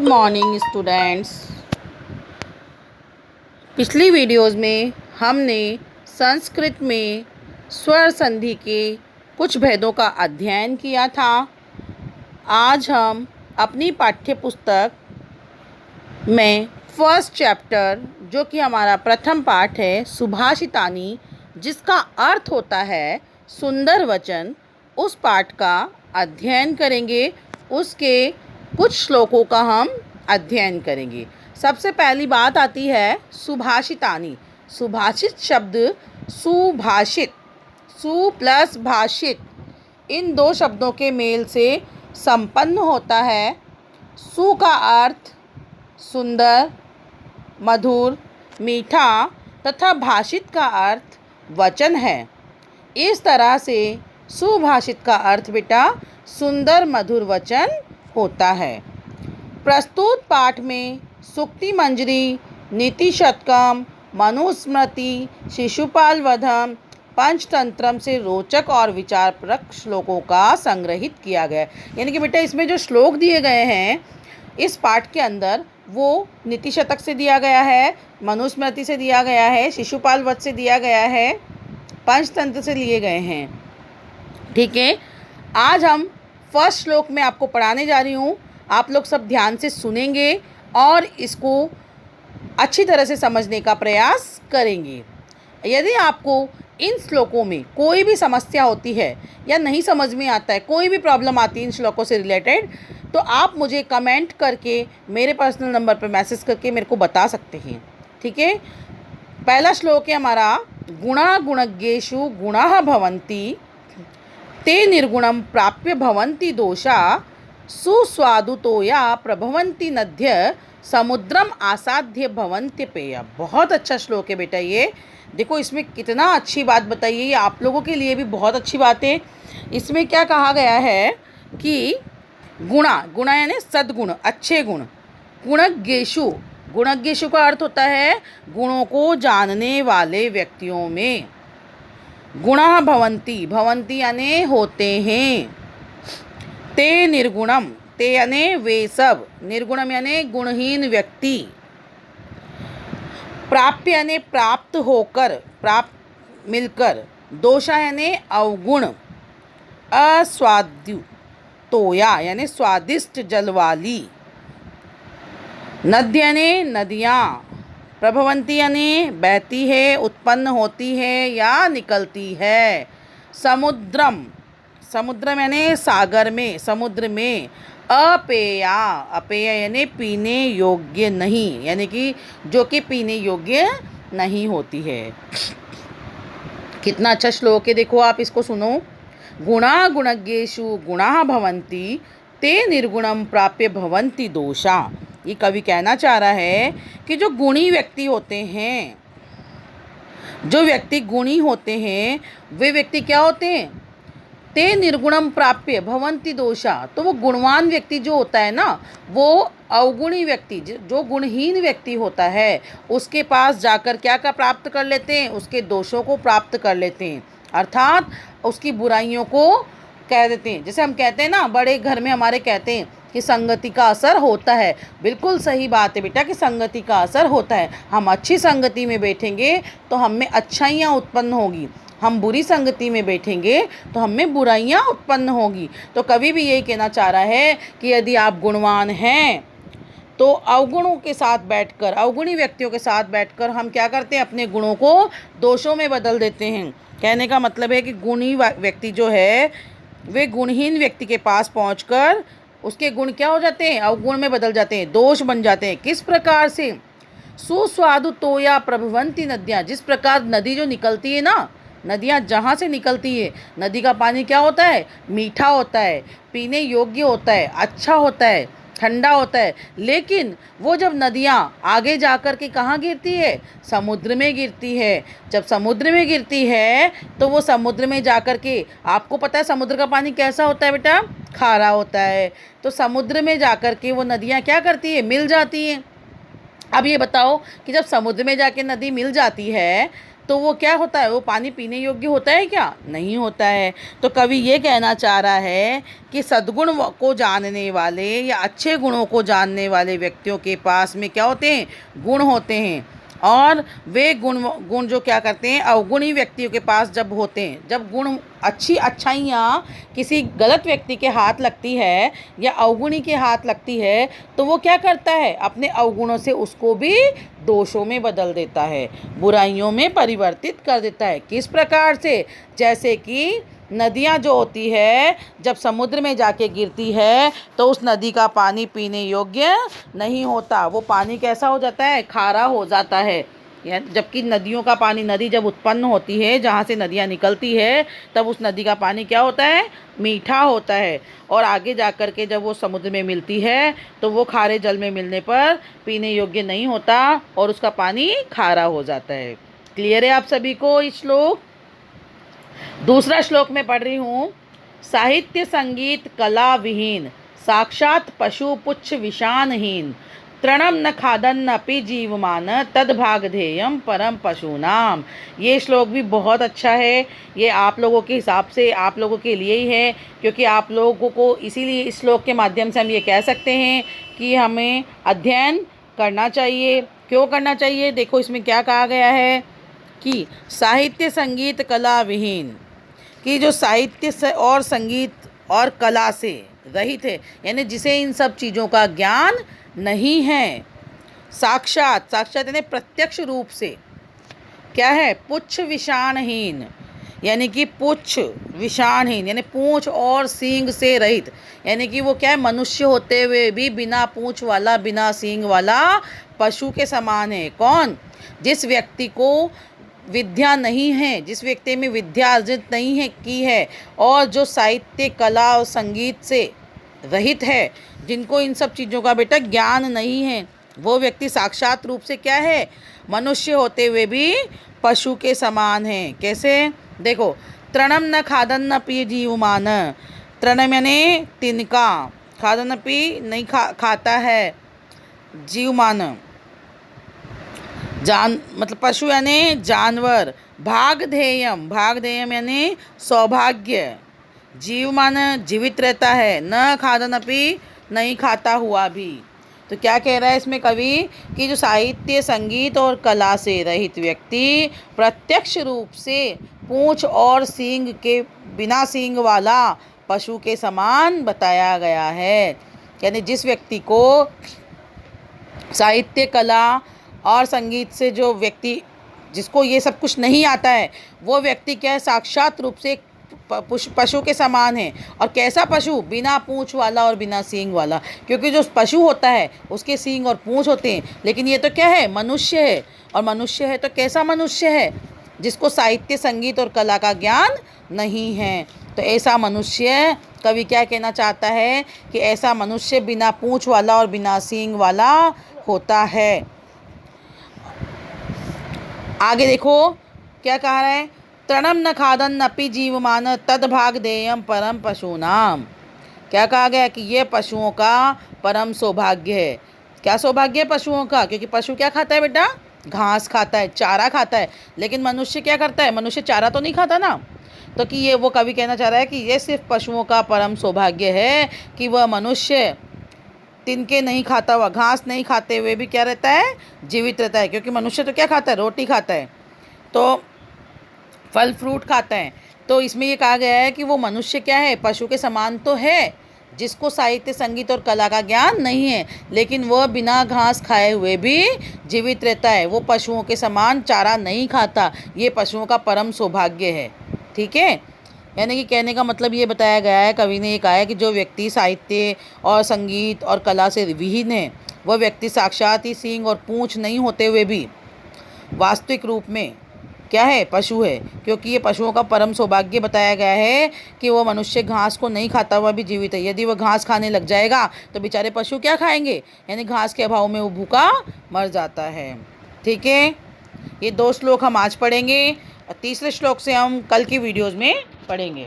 Morning students. पिछली videos में हमने संस्कृत में स्वर संधि के कुछ भेदों का अध्ययन किया था। आज हम अपनी पाठ्य पुस्तक में फर्स्ट चैप्टर, जो कि हमारा प्रथम पाठ है, सुभाषितानि, जिसका अर्थ होता है सुंदर वचन, उस पाठ का अध्ययन करेंगे। उसके कुछ श्लोकों का हम अध्ययन करेंगे। सबसे पहली बात आती है सुभाषितानि। सुभाषित शब्द सुभाषित, सु प्लस भाषित, इन दो शब्दों के मेल से संपन्न होता है। सु का अर्थ सुंदर, मधुर, मीठा तथा भाषित का अर्थ वचन है। इस तरह से सुभाषित का अर्थ बेटा सुंदर मधुर वचन होता है। प्रस्तुत पाठ में सूक्ति मंजरी, नीति शतकम, मनुस्मृति, शिशुपाल वधम, पंचतंत्रम से रोचक और विचारप्रक श्लोकों का संग्रहित किया गया है। यानी कि बेटा इसमें जो श्लोक दिए गए हैं इस पाठ के अंदर, वो नीति शतक से दिया गया है, मनुस्मृति से दिया गया है, शिशुपाल वध से दिया गया है, पंचतंत्र से लिए गए हैं। ठीक है, आज हम फर्स्ट श्लोक में आपको पढ़ाने जा रही हूँ। आप लोग सब ध्यान से सुनेंगे और इसको अच्छी तरह से समझने का प्रयास करेंगे। यदि आपको इन श्लोकों में कोई भी समस्या होती है या नहीं समझ में आता है, कोई भी प्रॉब्लम आती है इन श्लोकों से रिलेटेड, तो आप मुझे कमेंट करके, मेरे पर्सनल नंबर पर मैसेज करके मेरे को बता सकते हैं। ठीक है, पहला श्लोक है हमारा, गुणा गुणज्ञेषु गुणाः भवन्ति ते निर्गुणं प्राप्य भवन्ति दोषा सुस्वादुतोया प्रभवन्ति नद्य समुद्रम आसाध्य भवन्ति पेय। बहुत अच्छा श्लोक है बेटा ये। देखो इसमें कितना अच्छी बात बताई है, ये आप लोगों के लिए भी बहुत अच्छी बात है। इसमें क्या कहा गया है कि गुणा यानी सद्गुण, अच्छे गुण। गुणज्ञेषु, गुणज्ञेषु का अर्थ होता है गुणों को जानने वाले व्यक्तियों में। गुणाः भवन्ति, भवन्ति यानी होते हैं। ते निर्गुणम, ते यानी वे सब, निर्गुणम यानी गुणहीन व्यक्ति। प्राप्य यानी प्राप्त होकर, प्राप्त मिलकर। दोषा यानी अवगुण। अस्वाद्यु, तोया यानी स्वादिष्ट जल वाली। नद्य यानी नदियाँ। प्रभवंती यानी बहती है, उत्पन्न होती है या निकलती है। समुद्रम, समुद्रम यानी सागर में, समुद्र में। अपेया, अपेय यानी पीने योग्य नहीं, यानी कि जो कि पीने योग्य नहीं होती है। कितना अच्छा श्लोक है, देखो आप इसको सुनो। गुणा गुणज्ञेषु गुणाः भवन्ति ते निर्गुणं प्राप्य भवन्ति दोषा। ये कवि कहना चाह रहा है कि जो गुणी व्यक्ति होते हैं, जो व्यक्ति गुणी होते हैं, वे व्यक्ति क्या होते हैं? ते निर्गुणम प्राप्य भवन्ति दोषा। तो वो गुणवान व्यक्ति जो होता है ना, वो अवगुणी व्यक्ति, जो गुणहीन व्यक्ति होता है, उसके पास जाकर क्या प्राप्त कर लेते हैं? उसके दोषों को प्राप्त कर लेते हैं, अर्थात उसकी बुराइयों को कह देते हैं। जैसे हम कहते हैं ना, बड़े घर में हमारे कहते हैं कि संगति का असर होता है। बिल्कुल सही बात है बेटा कि संगति का असर होता है। हम अच्छी संगति में बैठेंगे तो हम में अच्छाइयाँ उत्पन्न होगी, हम बुरी संगति में बैठेंगे तो हम में बुराइयाँ उत्पन्न होगी। तो कवि भी यही कहना चाह रहा है कि यदि आप गुणवान हैं तो अवगुणों के साथ बैठकर, अवगुणी व्यक्तियों के साथ बैठकर हम क्या करते हैं? अपने गुणों को दोषों में बदल देते हैं। कहने का मतलब है कि गुणी व्यक्ति जो है, वे गुणहीन व्यक्ति के पास पहुंचकर उसके गुण क्या हो जाते हैं? अवगुण में बदल जाते हैं, दोष बन जाते हैं। किस प्रकार से? सुस्वादु तोया प्रभवन्ति नद्याँ। जिस प्रकार नदी जो निकलती है ना, नदियाँ जहाँ से निकलती है, नदी का पानी क्या होता है? मीठा होता है, पीने योग्य होता है, अच्छा होता है, ठंडा होता है। लेकिन वो जब नदियाँ आगे जाकर के कहाँ गिरती है? समुद्र में गिरती है। जब समुद्र में गिरती है तो वो समुद्र में जाकर के, आपको पता है समुद्र का पानी कैसा होता है बेटा? खारा होता है। तो समुद्र में जाकर के वो नदियाँ क्या करती है? मिल जाती हैं। अब ये बताओ कि जब समुद्र में जाके नदी मिल जाती है तो वो क्या होता है, वो पानी पीने योग्य होता है क्या? नहीं होता है। तो कवि ये कहना चाह रहा है कि सद्गुण को जानने वाले या अच्छे गुणों को जानने वाले व्यक्तियों के पास में क्या होते हैं, गुण होते हैं। और वे गुण जो क्या करते हैं, अवगुणी व्यक्तियों के पास जब होते हैं, जब गुण अच्छाइयाँ किसी गलत व्यक्ति के हाथ लगती है या अवगुणी के हाथ लगती है, तो वो क्या करता है, अपने अवगुणों से उसको भी दोषों में बदल देता है, बुराइयों में परिवर्तित कर देता है। किस प्रकार से? जैसे कि नदियाँ जो होती है, जब समुद्र में जाके गिरती है तो उस नदी का पानी पीने योग्य नहीं होता। वो पानी कैसा हो जाता है, खारा हो जाता है। जबकि नदियों का पानी, नदी जब उत्पन्न होती है, जहाँ से नदियाँ निकलती है, तब उस नदी का पानी क्या होता है, मीठा होता है। और आगे जा कर के जब वो समुद्र में मिलती है तो वो खारे जल में मिलने पर पीने योग्य नहीं होता और उसका पानी खारा हो जाता है। क्लियर है आप सभी को ये श्लोक? दूसरा श्लोक में पढ़ रही हूँ। साहित्य संगीत कला विहीन, साक्षात पशु पुच्छ विषानहीन, तृणम न खादन अपि जीवमान, तद्भागधेयम परम पशूनाम। ये श्लोक भी बहुत अच्छा है। ये आप लोगों के हिसाब से, आप लोगों के लिए ही है, क्योंकि आप लोगों को इसीलिए इस श्लोक के माध्यम से हम ये कह सकते हैं कि हमें अध्ययन करना चाहिए। क्यों करना चाहिए? देखो इसमें क्या कहा गया है कि साहित्य संगीत कला विहीन, कि जो साहित्य से और संगीत और कला से रहित है, यानी जिसे इन सब चीज़ों का ज्ञान नहीं है। साक्षात यानी प्रत्यक्ष रूप से क्या है, पुच्छ विषाणहीन, यानी कि पुच्छ विषाणहीन यानी पूंछ और सींग से रहित, यानी कि वो क्या है, मनुष्य होते हुए भी बिना पूंछ वाला, बिना सींग वाला पशु के समान है। कौन? जिस व्यक्ति को विद्या नहीं है, जिस व्यक्ति में विद्या अर्जित नहीं है की है, और जो साहित्य कला और संगीत से रहित है, जिनको इन सब चीज़ों का बेटा ज्ञान नहीं है, वो व्यक्ति साक्षात रूप से क्या है, मनुष्य होते हुए भी पशु के समान है। कैसे? देखो, तृणम न खादन न पी जीवमान, तृणम यानी तिनका, खादन पी नहीं खाता है, जीवमान मतलब पशु यानी जानवर, भागधेयम यानी सौभाग्य, जीवमान जीवित रहता है, न खादनपि नहीं खाता हुआ भी। तो क्या कह रहा है इसमें कवि कि जो साहित्य संगीत और कला से रहित व्यक्ति प्रत्यक्ष रूप से पूंछ और सींग के, बिना सींग वाला पशु के समान बताया गया है। यानी जिस व्यक्ति को साहित्य कला और संगीत से, जो व्यक्ति जिसको ये सब कुछ नहीं आता है, वो व्यक्ति क्या है, साक्षात रूप से पशु के समान है। और कैसा पशु? बिना पूंछ वाला और बिना सींग वाला, क्योंकि जो पशु होता है उसके सींग और पूंछ होते हैं, लेकिन ये तो क्या है, मनुष्य है। और मनुष्य है तो कैसा मनुष्य है? जिसको साहित्य संगीत और कला का ज्ञान नहीं है। तो ऐसा मनुष्य, कवि क्या कहना चाहता है कि ऐसा मनुष्य बिना पूंछ वाला और बिना सींग वाला होता है। आगे देखो क्या कह रहा है, तृणम न खादन अपि जीवमान, तद्भागधेयम परम पशूनाम। क्या कहा गया कि ये पशुओं का परम सौभाग्य है। क्या सौभाग्य है पशुओं का? क्योंकि पशु क्या खाता है बेटा, घास खाता है, चारा खाता है। लेकिन मनुष्य क्या करता है? मनुष्य चारा तो नहीं खाता ना। तो कि ये, वो कवि कहना चाह रहा है कि ये सिर्फ पशुओं का परम सौभाग्य है कि वह मनुष्य तिनके नहीं खाता हुआ, घास नहीं खाते हुए भी क्या रहता है, जीवित रहता है। क्योंकि मनुष्य तो क्या खाता है, रोटी खाता है, तो फल फ्रूट खाता है। तो इसमें ये कहा गया है कि वो मनुष्य क्या है, पशु के समान तो है, जिसको साहित्य संगीत और कला का ज्ञान नहीं है, लेकिन वह बिना घास खाए हुए भी जीवित रहता है। वो पशुओं के समान चारा नहीं खाता। ये पशुओं का परम सौभाग्य है। ठीक है, यानी कि कहने का मतलब ये बताया गया है, कवि ने ये कहा है कि जो व्यक्ति साहित्य और संगीत और कला से विहीन है, वह व्यक्ति साक्षात ही सींग और पूंछ नहीं होते हुए भी वास्तविक रूप में क्या है, पशु है। क्योंकि ये पशुओं का परम सौभाग्य बताया गया है कि वो मनुष्य घास को नहीं खाता हुआ भी जीवित है। यदि वह घास खाने लग जाएगा तो बेचारे पशु क्या खाएंगे, यानी घास के अभाव में वो भूखा मर जाता है। ठीक है, ये 2 श्लोक हम आज पढ़ेंगे और तीसरे श्लोक से हम कल की वीडियोज़ में पढ़ेंगे।